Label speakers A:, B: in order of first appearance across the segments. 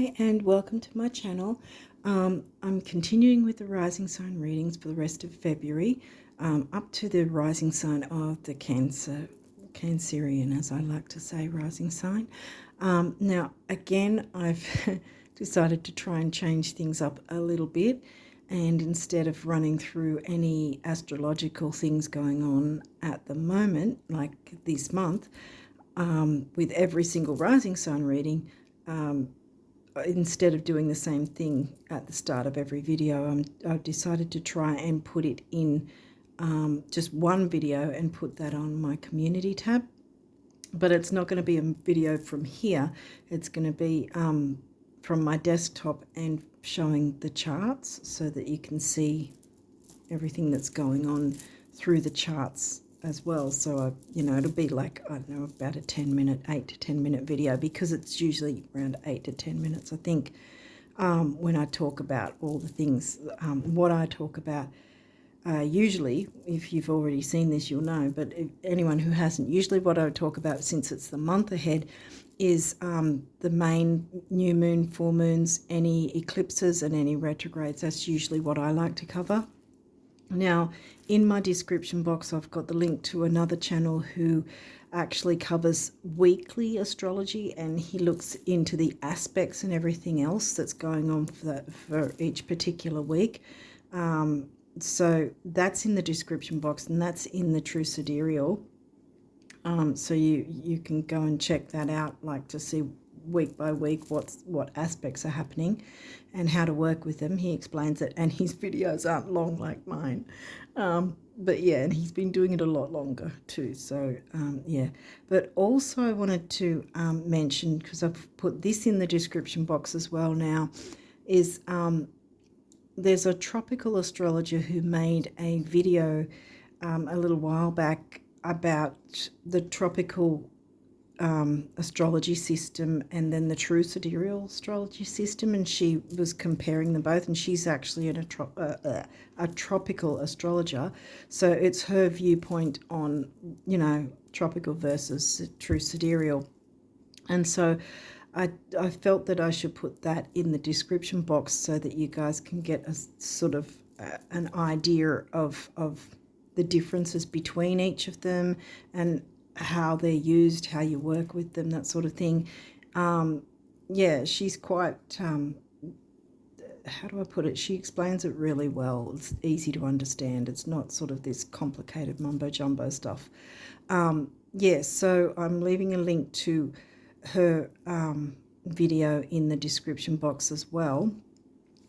A: Hi and welcome to my channel. I'm continuing with the rising sign readings for the rest of February, up to the rising sign of the Cancerian, as I like to say, rising sign. Now again, I've decided to try and change things up a little bit, and instead of running through any astrological things going on at the moment, like this month, with every single rising sign reading, instead of doing the same thing at the start of every video, I've decided to try and put it in just one video and put that on my community tab. But it's not going to be a video from here. It's going to be from my desktop and showing the charts so that you can see everything that's going on through the charts as well. So it'll be like, I don't know, about a 8 to 10 minute video, because it's usually around 8 to 10 minutes, I think, when I talk about all the things. What I talk about usually, if you've already seen this, you'll know, but if anyone who hasn't, usually what I would talk about, since it's the month ahead, is the main new moon, full moons, any eclipses and any retrogrades. That's usually what I like to cover. Now, in my description box, I've got the link to another channel who actually covers weekly astrology, and he looks into the aspects and everything else that's going on for each particular week. So that's in the description box, and that's in the True Sidereal. So you can go and check that out, like to see week by week what aspects are happening and how to work with them. He explains it, and his videos aren't long like mine, but yeah, and he's been doing it a lot longer too. So yeah, but also I wanted to mention, because I've put this in the description box as well now, is there's a tropical astrologer who made a video a little while back about the tropical astrology system and then the true sidereal astrology system, and she was comparing them both, and she's actually a tropical astrologer, so it's her viewpoint on, tropical versus true sidereal. And so I felt that I should put that in the description box so that you guys can get a sort of an idea of the differences between each of them and how they're used, how you work with them, that sort of thing. Yeah, she's quite, how do I put it? She explains it really well. It's easy to understand. It's not sort of this complicated mumbo jumbo stuff. Yeah, so I'm leaving a link to her video in the description box as well.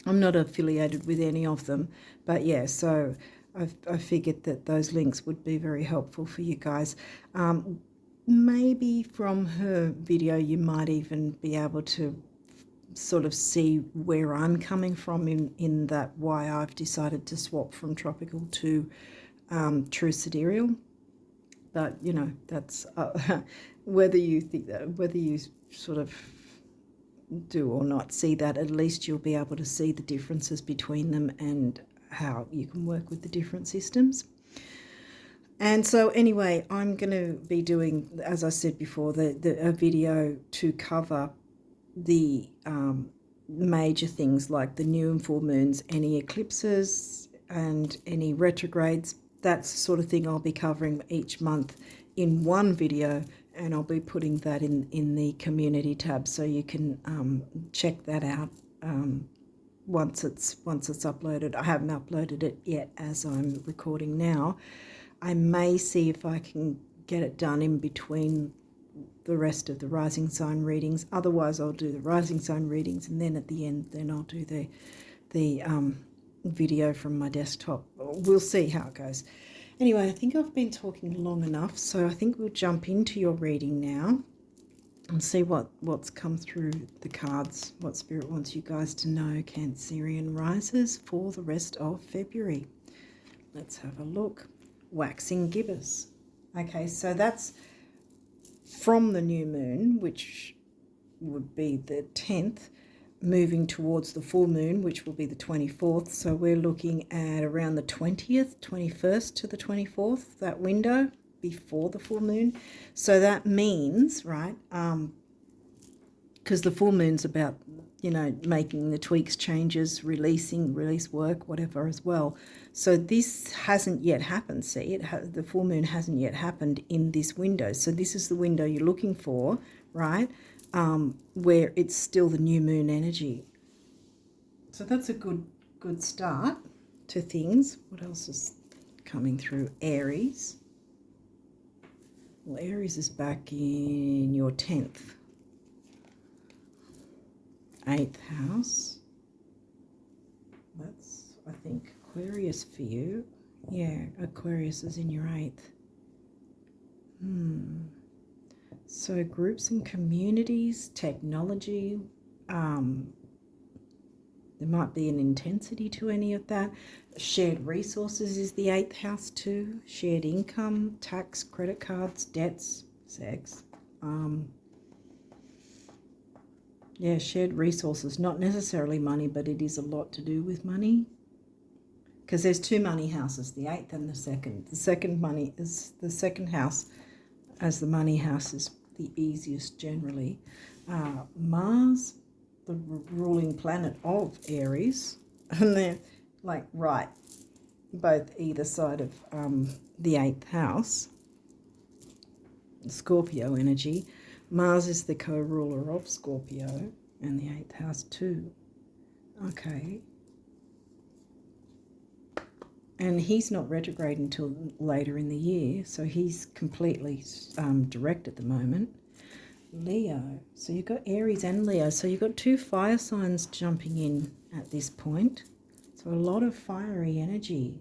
A: I'm not affiliated with any of them, but yeah, so I figured that those links would be very helpful for you guys. Maybe from her video you might even be able to sort of see where I'm coming from in that, why I've decided to swap from tropical to true sidereal. But that's whether you think that, whether you sort of do or not see that, at least you'll be able to see the differences between them and how you can work with the different systems. And so anyway, I'm going to be doing, as I said before, a video to cover the major things like the new and full moons, any eclipses and any retrogrades. That's the sort of thing I'll be covering each month in one video, and I'll be putting that in the community tab, so you can check that out once it's uploaded. I haven't uploaded it yet as I'm recording now. I may see if I can get it done in between the rest of the rising sign readings. Otherwise, I'll do the rising sign readings, and then at the end, then I'll do the video from my desktop. We'll see how it goes. Anyway, I think I've been talking long enough, so I think we'll jump into your reading now and see what's come through the cards, what Spirit wants you guys to know, Cancerian risers, for the rest of February. Let's have a look. Waxing gibbous. Okay, so that's from the new moon, which would be the 10th, moving towards the full moon, which will be the 24th. So we're looking at around the 20th, 21st to the 24th, that window before the full moon. So that means, right, because the full moon's about, you know, making the tweaks, changes, release work, whatever as well. So this hasn't yet happened. See, the full moon hasn't yet happened in this window. So this is the window you're looking for, right? Where it's still the new moon energy. So that's a good start to things. What else is coming through? Aries. Well, Aries is back in your 10th. 8th house. That's, I think, Aquarius for you. Yeah, Aquarius is in your 8th. So groups and communities, technology, there might be an intensity to any of that. Shared resources is the 8th house too. Shared income, tax, credit cards, debts, sex. Yeah, shared resources, not necessarily money, but it is a lot to do with money. Because there's two money houses, the 8th and the 2nd. The second money is the 2nd house, as the money house is the easiest generally. Mars, the ruling planet of Aries, and they're like right, both either side of the 8th house. Scorpio energy. Mars is the co-ruler of Scorpio and the 8th house too. Okay. And he's not retrograde until later in the year, so he's completely direct at the moment. Leo. So you've got Aries and Leo. So you've got two fire signs jumping in at this point. So a lot of fiery energy.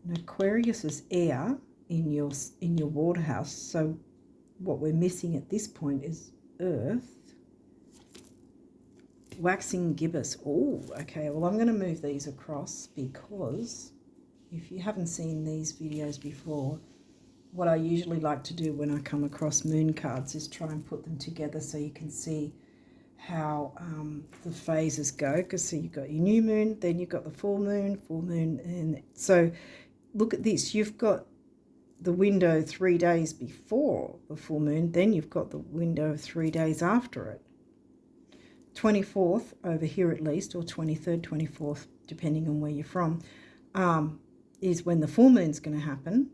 A: And Aquarius is air in your water house. So what we're missing at this point is earth. Waxing gibbous. Oh, okay. Well, I'm going to move these across because if you haven't seen these videos before, what I usually like to do when I come across moon cards is try and put them together so you can see how the phases go. Because so you've got your new moon, then you've got the full moon, and so look at this. You've got the window 3 days before the full moon, then you've got the window 3 days after it. 24th over here at least, or 23rd, 24th, depending on where you're from, is when the full moon's going to happen.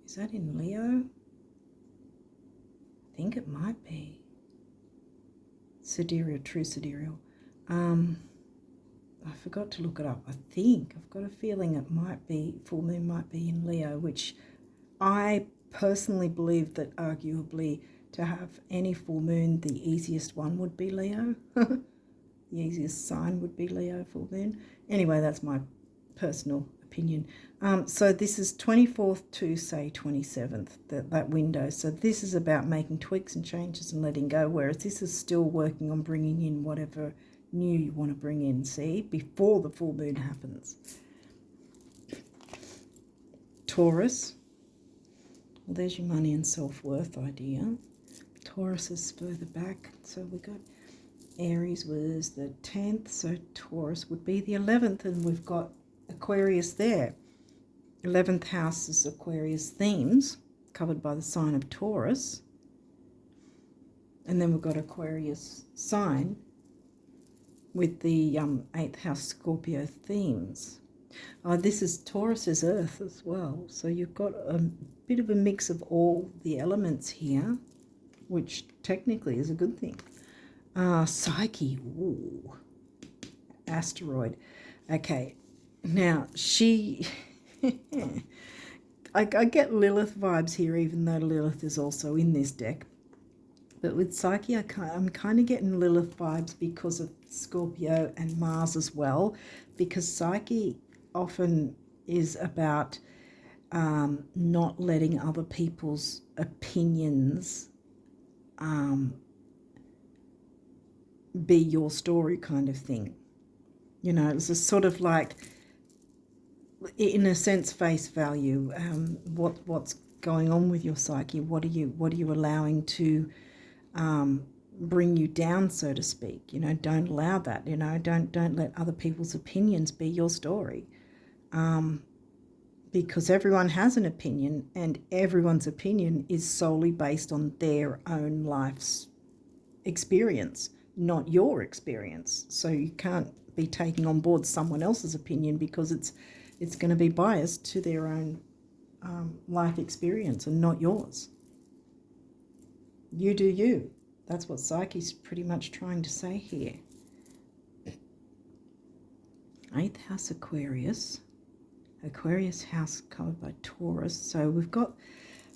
A: Is that in Leo? I think it might be. Sidereal, true sidereal. I forgot to look it up. I think, I've got a feeling it might be, full moon might be in Leo, which I personally believe that arguably to have any full moon, the easiest one would be Leo. The easiest sign would be Leo full moon. Anyway, that's my personal opinion. So this is 24th to say 27th, that window. So this is about making tweaks and changes and letting go, whereas this is still working on bringing in whatever new you want to bring in, see, before the full moon happens. Taurus. Well, there's your money and self-worth idea. Taurus is further back. So we got Aries was the 10th, so Taurus would be the 11th, and we've got Aquarius there. 11th house is Aquarius themes, covered by the sign of Taurus. And then we've got Aquarius sign with the 8th house Scorpio themes. This is Taurus's earth as well. So you've got a bit of a mix of all the elements here, which technically is a good thing. Psyche. Ooh. Asteroid. Okay. Now, she... I get Lilith vibes here, even though Lilith is also in this deck. But with Psyche, I'm kind of getting Lilith vibes because of Scorpio and Mars as well. Because Psyche often is about not letting other people's opinions be your story kind of thing. You know, it's a sort of like, in a sense, face value. What's going on with your psyche? What are you allowing to bring you down, so to speak? You know, don't allow that. You know, don't let other people's opinions be your story. because everyone has an opinion, and everyone's opinion is solely based on their own life's experience, not your experience. So you can't be taking on board someone else's opinion because it's going to be biased to their own life experience and not yours. You do you. That's what Psyche's pretty much trying to say here. 8th house Aquarius. Aquarius house covered by Taurus. So we've got,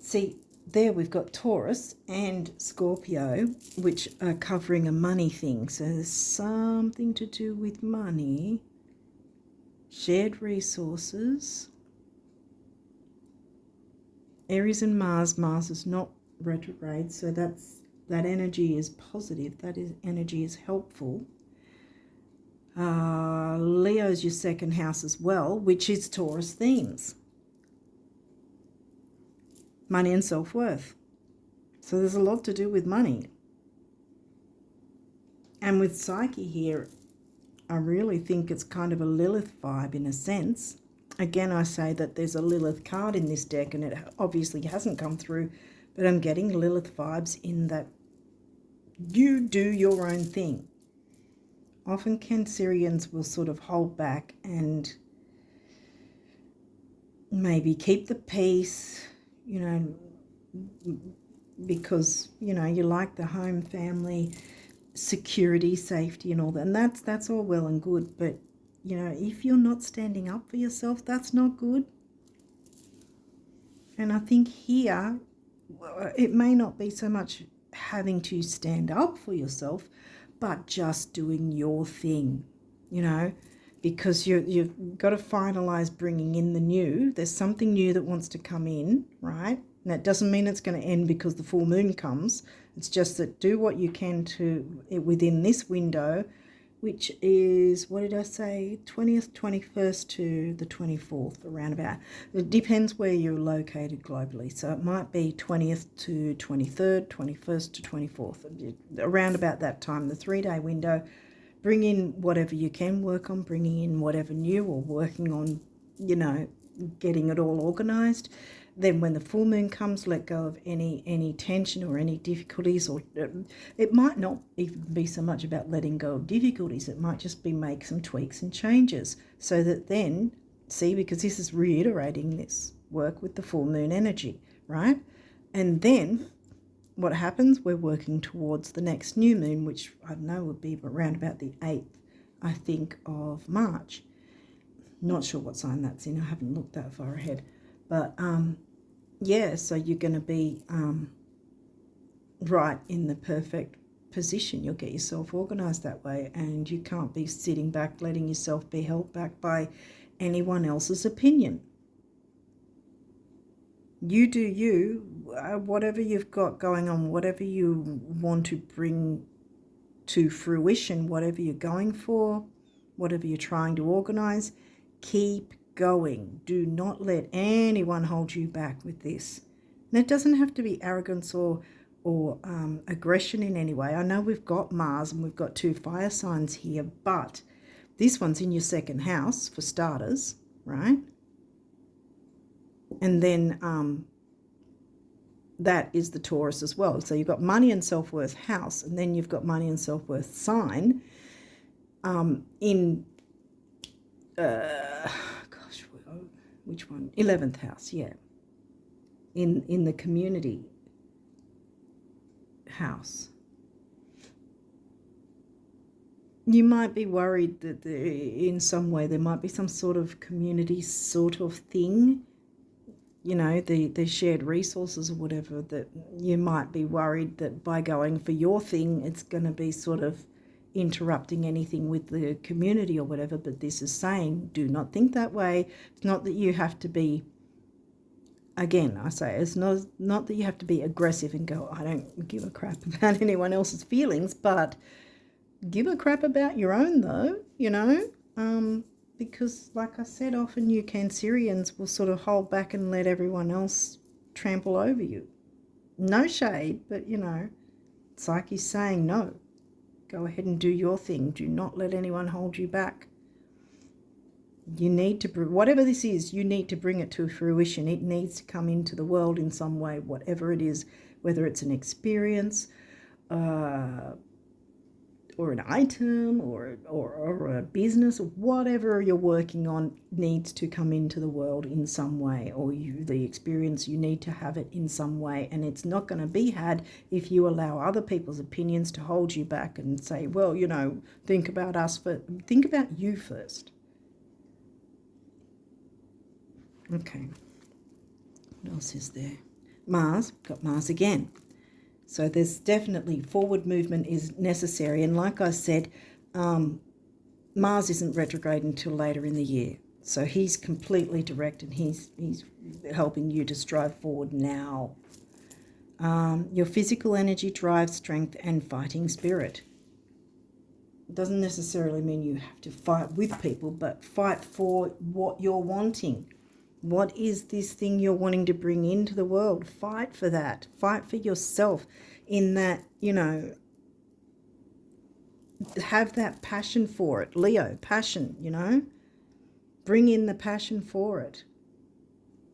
A: see, there we've got Taurus and Scorpio, which are covering a money thing. So there's something to do with money, shared resources. Aries and Mars. Mars is not retrograde, so that energy is positive. That energy is helpful. Leo's your 2nd house as well, which is Taurus themes. Money and self-worth. So there's a lot to do with money. And with Psyche here, I really think it's kind of a Lilith vibe in a sense. Again, I say that there's a Lilith card in this deck, and it obviously hasn't come through, but I'm getting Lilith vibes in that you do your own thing. Often Cancerians will sort of hold back and maybe keep the peace, you know, because, you know, you like the home, family, security, safety and all that. And that's all well and good. But, you know, if you're not standing up for yourself, that's not good. And I think here, it may not be so much having to stand up for yourself, but just doing your thing, you know, because you've got to finalize bringing in the new. There's something new that wants to come in, right? And that doesn't mean it's going to end because the full moon comes. It's just that do what you can to within this window, which is, what did I say, 20th, 21st to the 24th, around about. It depends where you're located globally. So it might be 20th to 23rd, 21st to 24th, around about that time, the 3-day window. Bring in whatever you can work on, bringing in whatever new, or working on, you know, getting it all organised. Then when the full moon comes, let go of any tension or any difficulties, or it might not even be so much about letting go of difficulties. It might just be make some tweaks and changes so that then, see, because this is reiterating this, work with the full moon energy, right? And then what happens? We're working towards the next new moon, which I know would be around about the 8th, I think, of March. Not sure what sign that's in. I haven't looked that far ahead. But, yeah, so you're going to be right in the perfect position. You'll get yourself organised that way, and you can't be sitting back, letting yourself be held back by anyone else's opinion. You do you, whatever you've got going on, whatever you want to bring to fruition, whatever you're going for, whatever you're trying to organise, keep going. Do not let anyone hold you back with this. And it doesn't have to be arrogance or aggression in any way. I know we've got Mars and we've got 2 fire signs here, but this one's in your 2nd house for starters, right? And then that is the Taurus as well. So you've got money and self-worth house, and then you've got money and self-worth sign in which one? 11th house, yeah. In the community house. You might be worried that in some way there might be some sort of community sort of thing, you know, the shared resources or whatever, that you might be worried that by going for your thing, it's going to be sort of interrupting anything with the community or whatever. But this is saying, do not think that way. It's not that you have to be, again, I say, it's not that you have to be aggressive and go, I don't give a crap about anyone else's feelings, but give a crap about your own though, you know, because like I said, often you Cancerians will sort of hold back and let everyone else trample over you. No shade, but you know, Psyche's saying no. Go ahead and do your thing. Do not let anyone hold you back. You need to, whatever this is, you need to bring it to fruition. It needs to come into the world in some way, whatever it is, whether it's an experience, or an item, or a business, or whatever you're working on needs to come into the world in some way, or the experience, you need to have it in some way. And it's not going to be had if you allow other people's opinions to hold you back and say, well, you know, think about us, but think about you first. Okay, what else is there? Mars, got Mars again. So there's definitely forward movement is necessary. And like I said, Mars isn't retrograde until later in the year. So he's completely direct, and he's helping you to strive forward now. Your physical energy drives strength and fighting spirit. It doesn't necessarily mean you have to fight with people, but fight for what you're wanting. What is this thing you're wanting to bring into the world? Fight for that. Fight for yourself in that, you know, have that passion for it. Leo, passion, you know. Bring in the passion for it,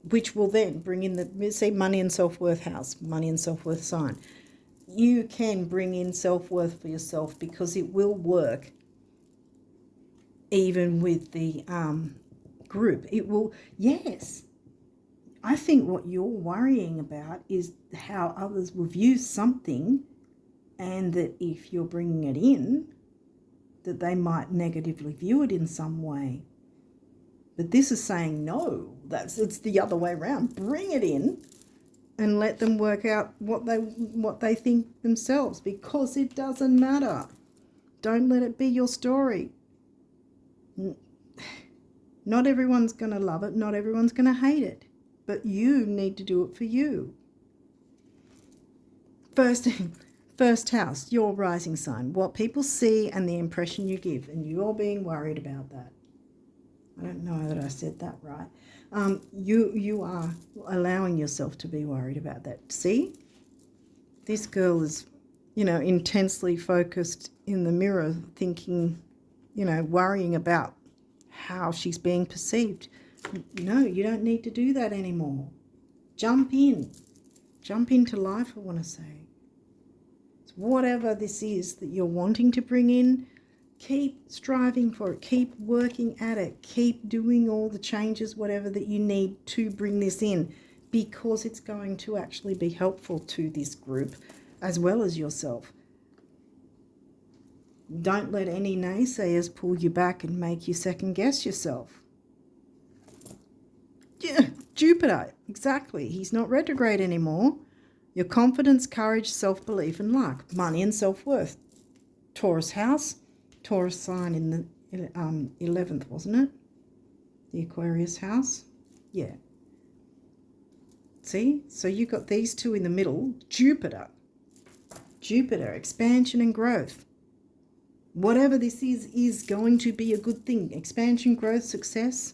A: which will then bring in the, see, money and self-worth house, money and self-worth sign. You can bring in self-worth for yourself because it will work even with the group. It will, yes. I think what you're worrying about is how others will view something, and that if you're bringing it in, that they might negatively view it in some way. But this is saying no, it's the other way around. Bring it in and let them work out what they think themselves, because it doesn't matter. Don't let it be your story. Not everyone's going to love it. Not everyone's going to hate it. But you need to do it for you. First house, your rising sign. What people see and the impression you give. And you're being worried about that. I don't know that I said that right. You are allowing yourself to be worried about that. See? This girl is, you know, intensely focused in the mirror, thinking, you know, worrying about how she's being perceived. No, you don't need to do that anymore. Jump into life, I want to say. So whatever this is that you're wanting to bring in, keep striving for it, keep working at it, keep doing all the changes, whatever that you need to bring this in, because it's going to actually be helpful to this group as well as yourself. Don't let any naysayers pull you back and make you second guess yourself. Yeah, Jupiter, exactly. He's not retrograde anymore. Your confidence, courage, self-belief and luck. Money and self-worth. Taurus house. Taurus sign in the 11th, wasn't it? The Aquarius house. Yeah. See? So you got these two in the middle. Jupiter, expansion and growth. Whatever this is going to be a good thing. Expansion, growth, success.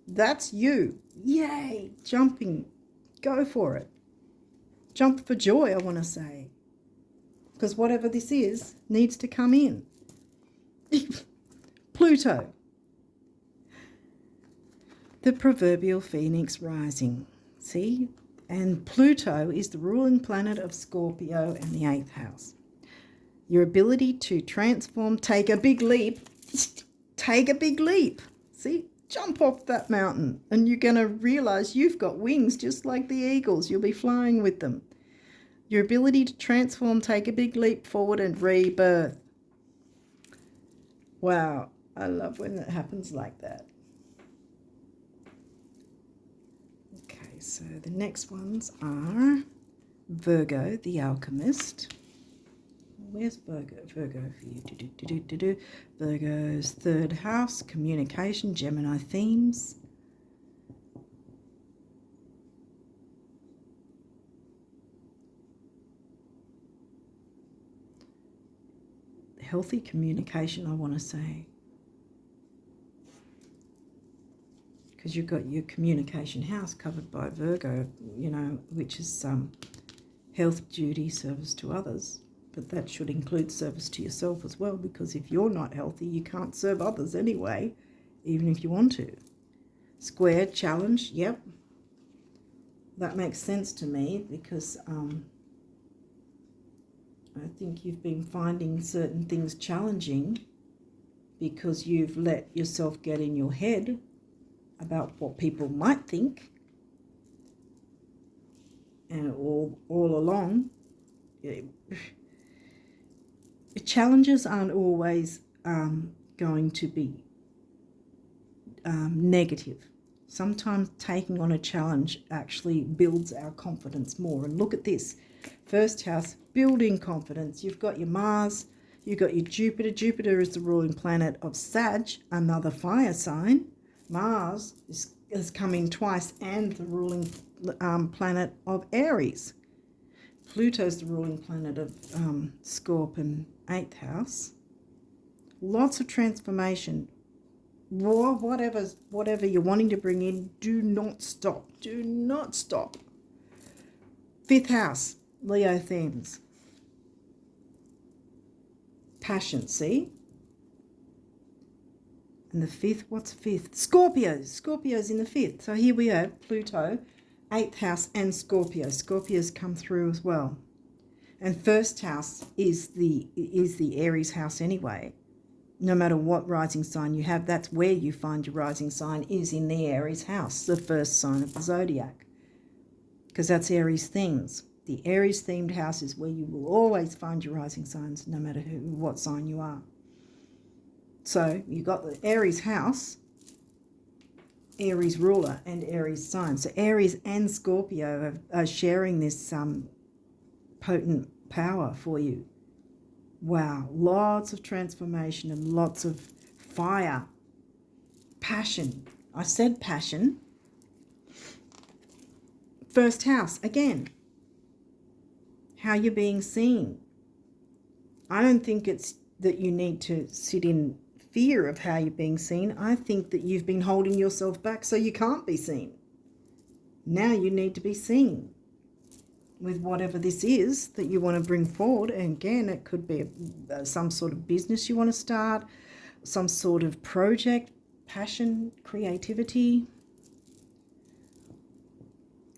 A: That's you. Yay. Jumping. Go for it. Jump for joy, I want to say. Because whatever this is needs to come in. Pluto. The proverbial phoenix rising. See? And Pluto is the ruling planet of Scorpio and the 8th house. Your ability to transform, take a big leap. Take a big leap. See? Jump off that mountain and you're going to realize you've got wings just like the eagles. You'll be flying with them. Your ability to transform, take a big leap forward and rebirth. Wow, I love when that happens like that. Okay, so the next ones are Virgo, the alchemist. Where's Virgo? Virgo for you. Virgo's 3rd house, communication, Gemini themes. Healthy communication, I want to say. Because you've got your communication house covered by Virgo, you know, which is health, duty, service to others. But that should include service to yourself as well, because if you're not healthy, you can't serve others anyway. even if you want to. Square, challenge, yep. That makes sense to me because I think you've been finding certain things challenging because you've let yourself get in your head about what people might think. And all along, challenges aren't always going to be negative. Sometimes taking on a challenge actually builds our confidence more. And look at this. First house, building confidence. You've got your Mars, you've got your Jupiter. Jupiter is the ruling planet of Sag, another fire sign. Mars is coming twice and the ruling planet of Aries. Pluto's the ruling planet of Scorpion, 8th house. Lots of transformation. Whatever you're wanting to bring in, do not stop. Do not stop. 5th house, Leo themes. Passion, see? And the 5th, what's 5th? Scorpios. Scorpios in the 5th. So here we have Pluto, 8th house, and Scorpio. Scorpios come through as well. And 1st house is the Aries house anyway. No matter what rising sign you have, that's where you find your rising sign is in the Aries house, the first sign of the zodiac. Because that's Aries themes. The Aries themed house is where you will always find your rising signs, no matter what sign you are. So you've got the Aries house, Aries ruler, and Aries sign. So Aries and Scorpio are sharing this potent power for you. Wow, lots of transformation and lots of fire. Passion. I said passion. 1st house, again. How you're being seen. I don't think it's that you need to sit in fear of how you're being seen. I think that you've been holding yourself back so you can't be seen. Now you need to be seen with whatever this is that you want to bring forward. And again, it could be some sort of business you want to start, some sort of project, passion, creativity.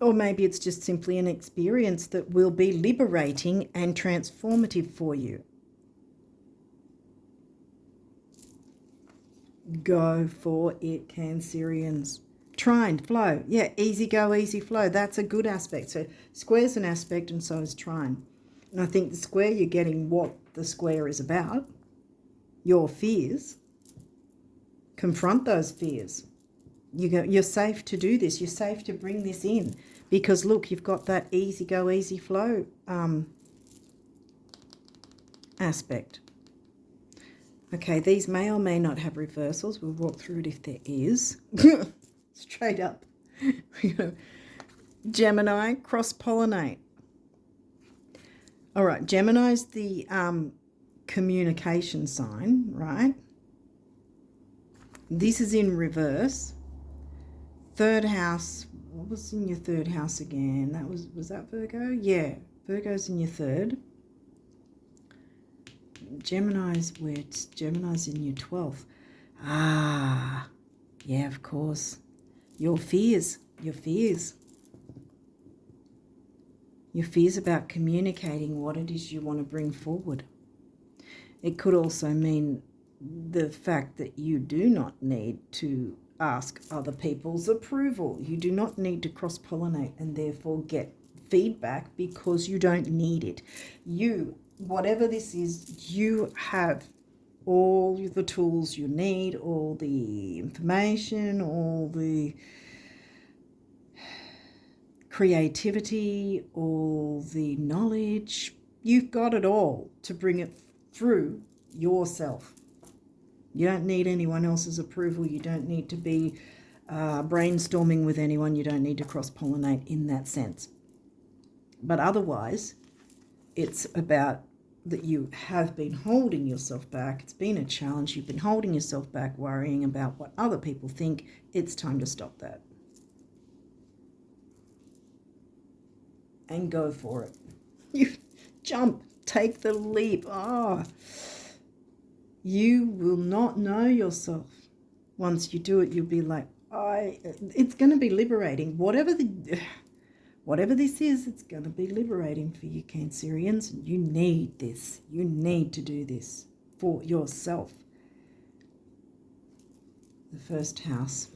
A: Or maybe it's just simply an experience that will be liberating and transformative for you. Go for it, Cancerians. Trine, flow. Yeah, easy go, easy flow. That's a good aspect. So square's an aspect and so is trine. And I think the square, you're getting what the square is about. Your fears. Confront those fears. You're safe to do this. You're safe to bring this in. Because look, you've got that easy go, easy flow aspect. Okay, these may or may not have reversals. We'll walk through it if there is. Straight up. Gemini, cross-pollinate. All right, Gemini's the communication sign, right? This is in reverse. 3rd house, what was in your 3rd house again? That was that Virgo? Yeah, Virgo's in your 3rd. Gemini's in your 12th. Ah, yeah, of course. Your fears about communicating what it is you want to bring forward. It could also mean the fact that you do not need to ask other people's approval. You do not need to cross-pollinate and therefore get feedback because you don't need it. Whatever this is, you have all the tools you need, all the information, all the creativity, all the knowledge. You've got it all to bring it through yourself. You don't need anyone else's approval. You don't need to be brainstorming with anyone. You don't need to cross-pollinate in that sense. But otherwise, it's about that you have been holding yourself back. It's been a challenge. You've been holding yourself back, worrying about what other people think. It's time to stop that. And go for it. You jump, take the leap. You will not know yourself Once you do it, you'll be like, it's going to be liberating. Whatever this is, it's going to be liberating for you, Cancerians. You need this. You need to do this for yourself. The first house.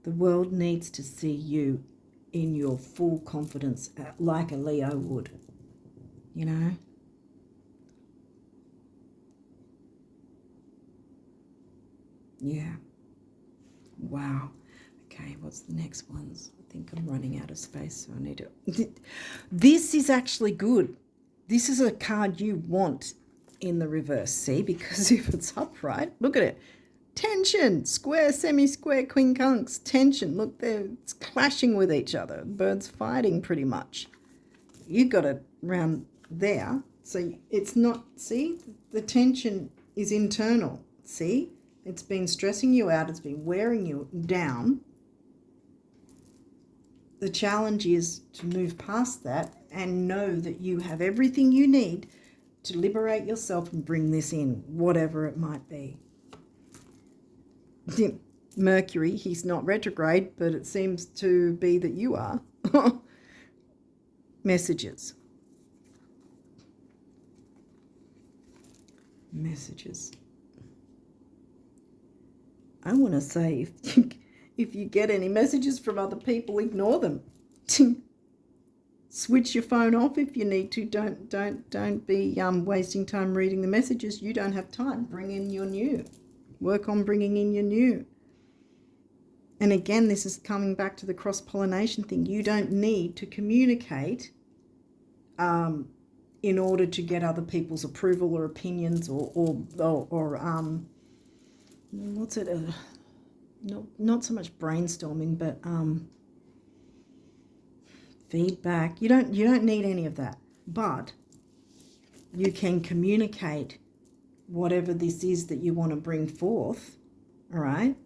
A: The world needs to see you in your full confidence, like a Leo would, you know. Yeah. Wow. Okay, what's the next ones? I think I'm running out of space, so I need to... This is actually good. This is a card you want in the reverse, see? Because if it's upright, look at it. Tension, square, semi-square, quincunx, tension. Look, they're clashing with each other. Birds fighting pretty much. You got it round there. So it's not, see? The tension is internal, see? It's been stressing you out. It's been wearing you down. The challenge is to move past that and know that you have everything you need to liberate yourself and bring this in, whatever it might be. Mercury, he's not retrograde, but it seems to be that you are. Messages. Messages. I want to say, if you get any messages from other people, ignore them. Switch your phone off if you need to. Don't be wasting time reading the messages. You don't have time. Bring in your new. Work on bringing in your new. And again, this is coming back to the cross-pollination thing. You don't need to communicate in order to get other people's approval or opinions or what's it? Not so much brainstorming, but feedback. You don't need any of that. But you can communicate whatever this is that you want to bring forth, all right?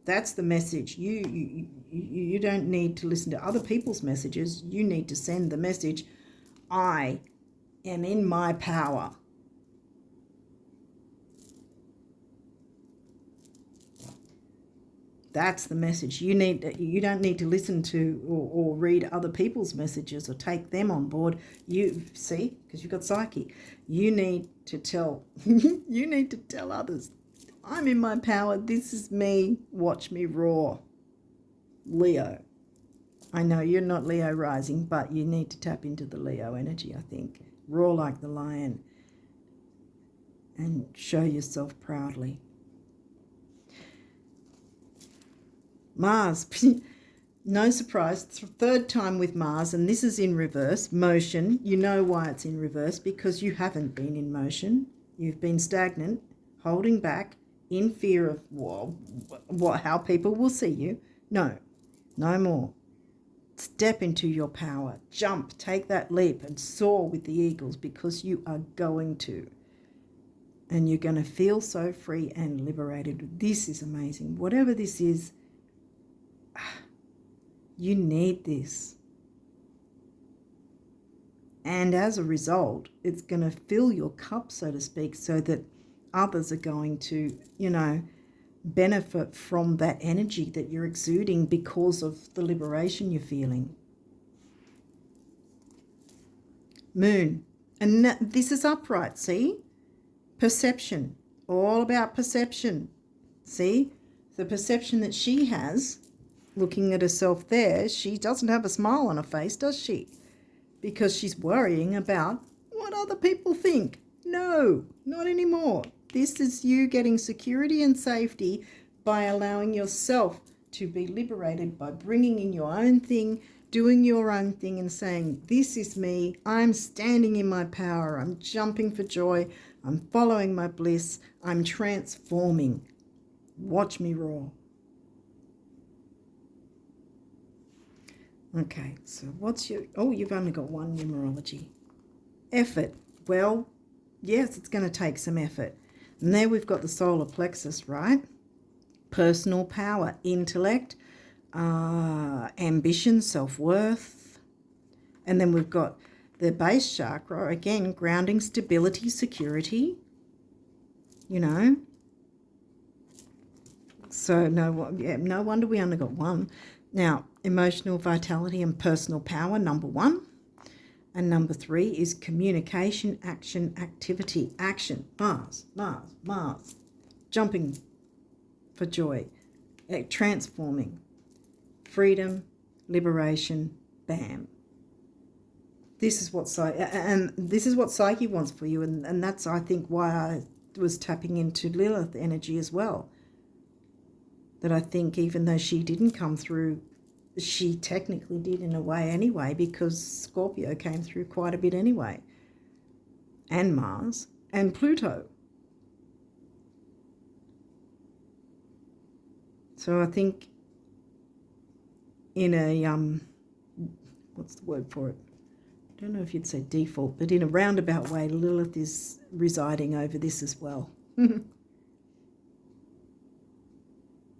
A: That's the message. You don't need to listen to other people's messages. You need to send the message, I am in my power. That's the message. You don't need to listen to or read other people's messages or take them on board. You see, because you've got psyche. You need to tell you need to tell others, I'm in my power. This is me. Watch me roar. Leo. I know you're not Leo rising, but you need to tap into the Leo energy, I think. Roar like the lion and show yourself proudly. Mars, no surprise, third time with Mars, and this is in reverse, motion. You know why it's in reverse, because you haven't been in motion. You've been stagnant, holding back, in fear of how people will see you. No more. Step into your power. Jump, take that leap and soar with the eagles, because you are going to. And you're going to feel so free and liberated. This is amazing. Whatever this is, you need this. And as a result, it's going to fill your cup, so to speak, so that others are going to, benefit from that energy that you're exuding because of the liberation you're feeling. Moon. And this is upright, see? Perception. All about perception. See? The perception that she has, looking at herself there, she doesn't have a smile on her face, does she? Because she's worrying about what other people think. No, not anymore. This is you getting security and safety by allowing yourself to be liberated, by bringing in your own thing, doing your own thing and saying, this is me, I'm standing in my power, I'm jumping for joy, I'm following my bliss, I'm transforming. Watch me roar. Okay, so what's your... Oh, you've only got one numerology. Effort. Well, yes, it's going to take some effort. And there we've got the solar plexus, right? Personal power, intellect, ambition, self-worth. And then we've got the base chakra, again, grounding, stability, security. So no wonder we only got one. Now, emotional vitality and personal power, number 1. And number 3 is communication, action, activity. Action, Mars, Mars, Mars. Jumping for joy, transforming, freedom, liberation, bam. This is what Psyche wants for you, and that's, I think, why I was tapping into Lilith energy as well. That I think even though she didn't come through, she technically did in a way anyway, because Scorpio came through quite a bit anyway, and Mars and Pluto. So I think in a what's the word for it? I don't know if you'd say default, but in a roundabout way, Lilith is residing over this as well. And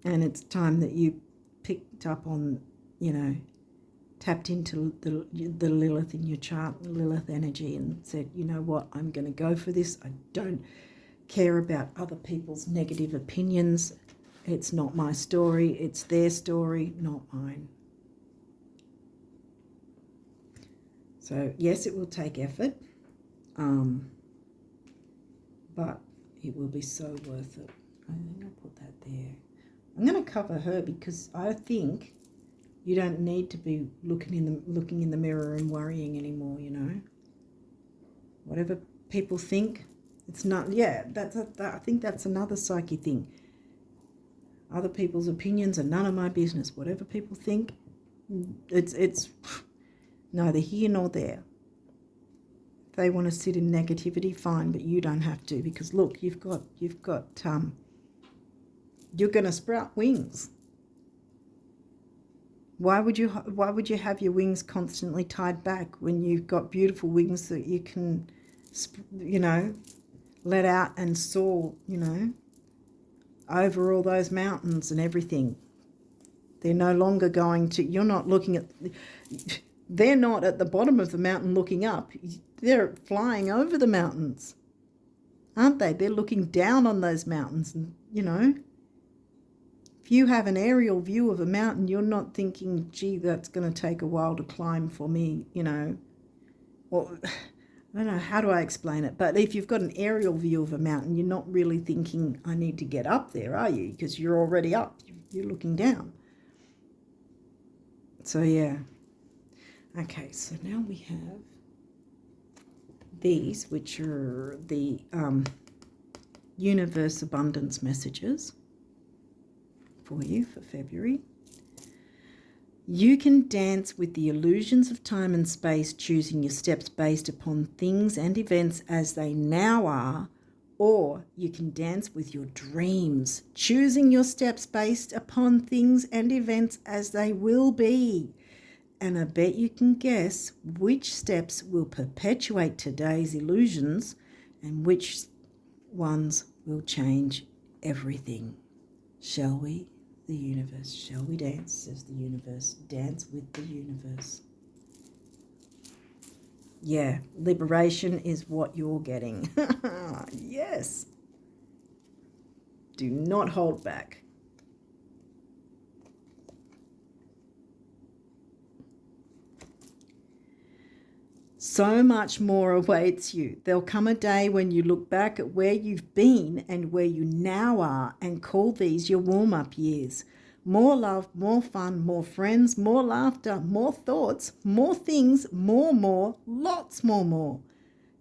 A: it's time that you picked up on, tapped into the Lilith in your chart, the Lilith energy, and said, you know what, I'm going to go for this. I don't care about other people's negative opinions. It's not my story. It's their story, not mine. So, yes, it will take effort, but it will be so worth it. I think I'll put that there. I'm going to cover her because I think you don't need to be looking in the mirror and worrying anymore, Whatever people think, it's not, I think that's another Psyche thing. Other people's opinions are none of my business. Whatever people think, it's neither here nor there. If they want to sit in negativity, fine, but you don't have to, because look, you're going to sprout wings. Why would you have your wings constantly tied back when you've got beautiful wings that you can, let out and soar, over all those mountains and everything? They're no longer you're not looking at, they're not at the bottom of the mountain looking up. They're flying over the mountains, aren't they? They're looking down on those mountains, and, if you have an aerial view of a mountain, you're not thinking, gee, that's going to take a while to climb for me, Well, I don't know, how do I explain it? But if you've got an aerial view of a mountain, you're not really thinking, I need to get up there, are you? Because you're already up. You're looking down. So, yeah. Okay, so now we have these, which are the universe abundance messages for you for February. You can dance with the illusions of time and space, choosing your steps based upon things and events as they now are, or you can dance with your dreams, choosing your steps based upon things and events as they will be. And I bet you can guess which steps will perpetuate today's illusions and which ones will change everything. Shall we? The universe. Shall we dance, says the universe. Dance with the universe. Yeah, liberation is what you're getting. Yes. Do not hold back. So much more awaits you. There'll come a day when you look back at where you've been and where you now are and call these your warm-up years. More love, more fun, more friends, more laughter, more thoughts, more things, more, lots more.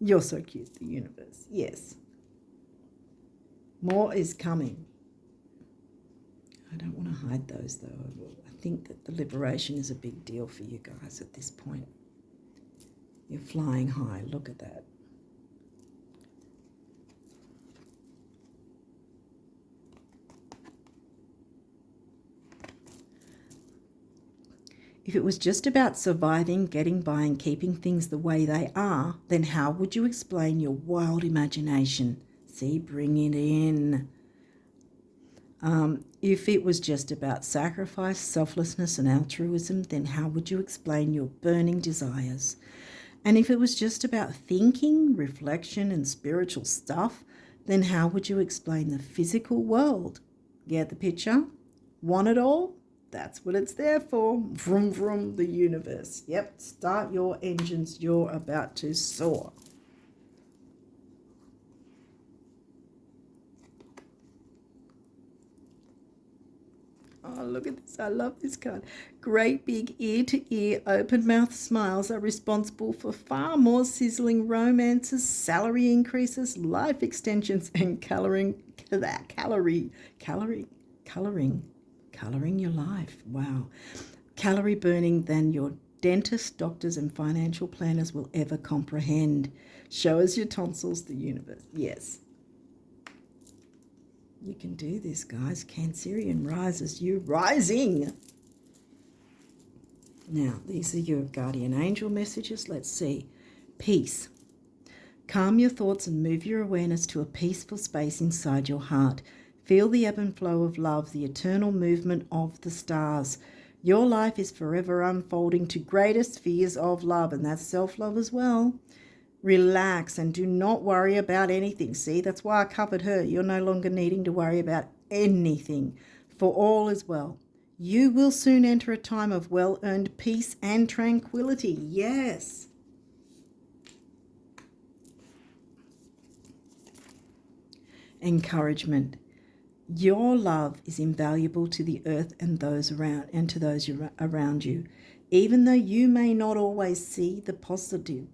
A: You're so cute, the universe. Yes. More is coming. I don't want to hide those, though. I think that the liberation is a big deal for you guys at this point. You're flying high. Look at that. If it was just about surviving, getting by, and keeping things the way they are, then how would you explain your wild imagination? See, bring it in. If it was just about sacrifice, selflessness, and altruism, then how would you explain your burning desires? And if it was just about thinking, reflection, and spiritual stuff, then how would you explain the physical world? Get the picture? Want it all? That's what it's there for. Vroom, vroom, the universe. Yep, start your engines. You're about to soar. Oh, look at this. I love this card. Great big ear-to-ear, open-mouth smiles are responsible for far more sizzling romances, salary increases, life extensions, and colouring your life. Wow. Calorie burning than your dentists, doctors, and financial planners will ever comprehend. Show us your tonsils, the universe. Yes. You can do this, guys. Cancerian rises, you rising. Now, these are your guardian angel messages. Let's see. Peace. Calm your thoughts and move your awareness to a peaceful space inside your heart. Feel the ebb and flow of love, the eternal movement of the stars. Your life is forever unfolding to greater spheres of love, and that's self-love as well. Relax and do not worry about anything. See, that's why I covered her. You're no longer needing to worry about anything, for all is well. You will soon enter a time of well-earned peace and tranquility. Yes. Encouragement. Your love is invaluable to the earth and those around, and to those around you. Even though you may not always see the positive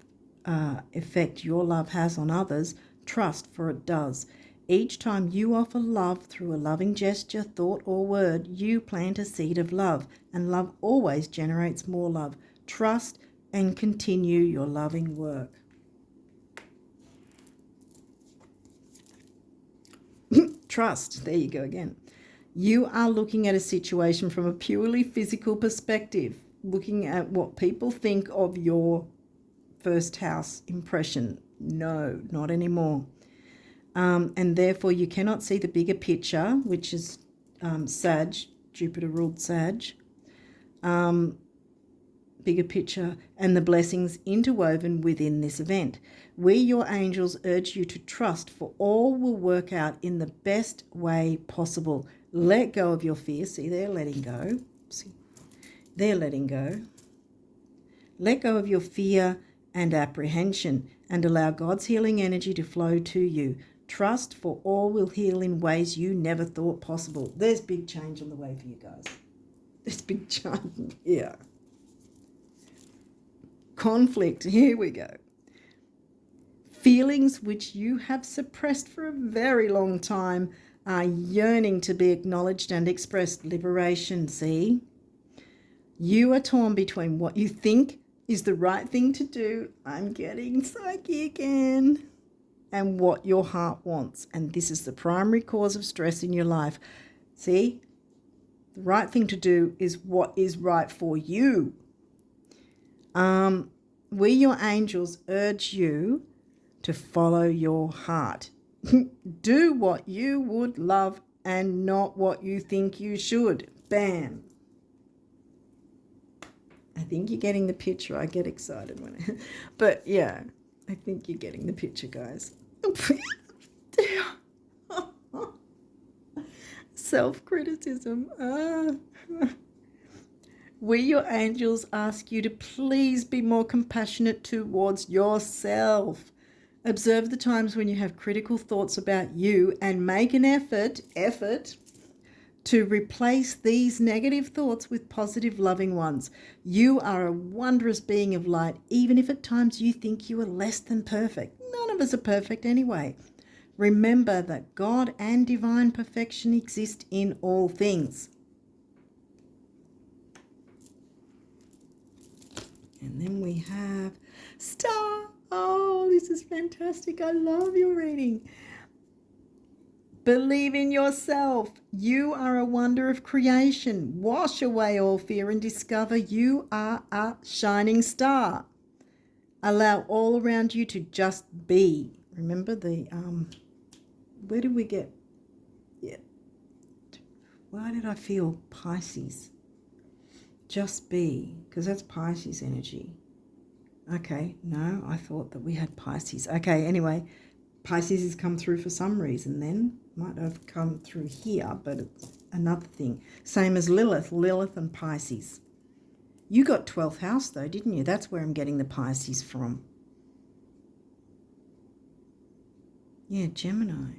A: effect your love has on others, trust, for it does. Each time you offer love through a loving gesture, thought, or word, you plant a seed of love, and love always generates more love. Trust and continue your loving work. Trust. There you go again. You are looking at a situation from a purely physical perspective, looking at what people think of your first house impression. No, not anymore. And therefore you cannot see the bigger picture, which is Sag, Jupiter ruled Sag, bigger picture, and the blessings interwoven within this event. We, your angels, urge you to trust, for all will work out in the best way possible. Let go of your fear. See, they're letting go. See, they're letting go. Let go of your fear and apprehension and allow God's healing energy to flow to you. Trust, for all will heal in ways you never thought possible. There's big change on the way for you guys. There's big change. Yeah. Conflict. Here we go. Feelings which you have suppressed for a very long time are yearning to be acknowledged and expressed. Liberation. See? You are torn between what you think is the right thing to do. I'm getting psyche again. And what your heart wants. And this is the primary cause of stress in your life. See? The right thing to do is what is right for you. We, your angels, urge you to follow your heart. Do what you would love and not what you think you should. Bam. I think you're getting the picture. I get excited when but yeah, I think you're getting the picture, guys. Self-criticism. We, your angels, ask you to please be more compassionate towards yourself. Observe the times when you have critical thoughts about you and make an effort to replace these negative thoughts with positive, loving ones. You are a wondrous being of light, even if at times you think you are less than perfect. None of us are perfect anyway. Remember that God and divine perfection exist in all things. And then we have Star. Oh, this is fantastic. I love your reading. Believe in yourself. You are a wonder of creation. Wash away all fear and discover you are a shining star. Allow all around you to just be. Remember the, where did we get, yeah. Why did I feel Pisces? Just be, because that's Pisces energy. Okay, no, I thought that we had Pisces. Okay, anyway, Pisces has come through for some reason then. Might have come through here, but it's another thing. Same as Lilith and Pisces. You got 12th house though, didn't you? That's where I'm getting the Pisces from. Yeah, Gemini.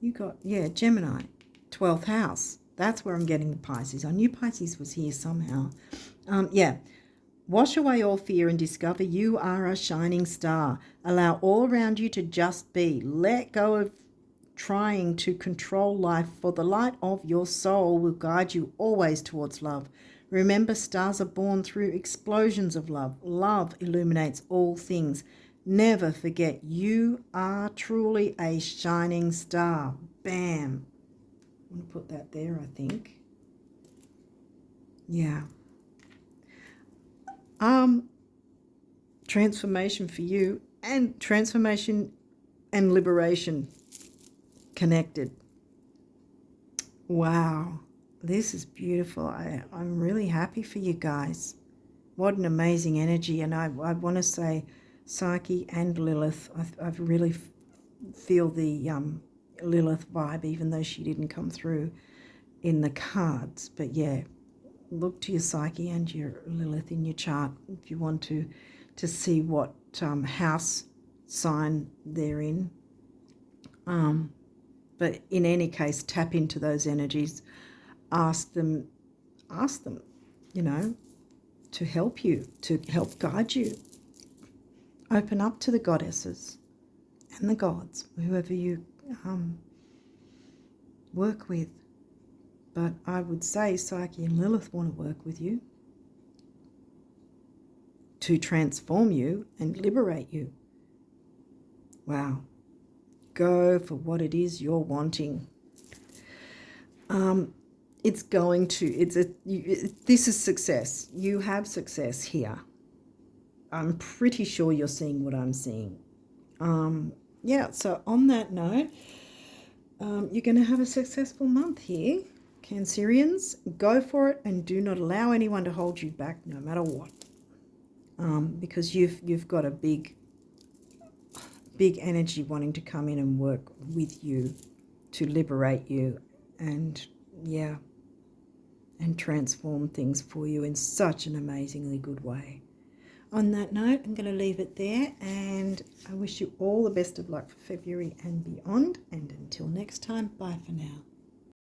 A: You got, yeah, Gemini, 12th house. That's where I'm getting the Pisces. I knew Pisces was here somehow. Yeah. Wash away all fear and discover you are a shining star. Allow all around you to just be. Let go of trying to control life, for the light of your soul will guide you always towards love. Remember, stars are born through explosions of love. Love illuminates all things. Never forget, you are truly a shining star. Bam. I'm going to put that there, I think. Yeah. Transformation for you, and transformation and liberation connected. Wow, this is beautiful. I'm really happy for you guys. What an amazing energy. And I want to say Psyche and Lilith, I really feel the Lilith vibe, even though she didn't come through in the cards. But yeah, look to your Psyche and your Lilith in your chart if you want to see what house sign they're in. But in any case, tap into those energies. Ask them, you know, to help you, to help guide you. Open up to the goddesses and the gods, whoever you work with. But I would say Psyche and Lilith want to work with you to transform you and liberate you. Wow. Go for what it is you're wanting. It's going to, this is success. You have success here. I'm pretty sure you're seeing what I'm seeing. Yeah, so on that note, you're going to have a successful month here. Cancerians, go for it and do not allow anyone to hold you back no matter what. Because you've got a big energy wanting to come in and work with you to liberate you and, yeah, and transform things for you in such an amazingly good way. On that note, I'm going to leave it there, and I wish you all the best of luck for February and beyond. And until next time, bye for now.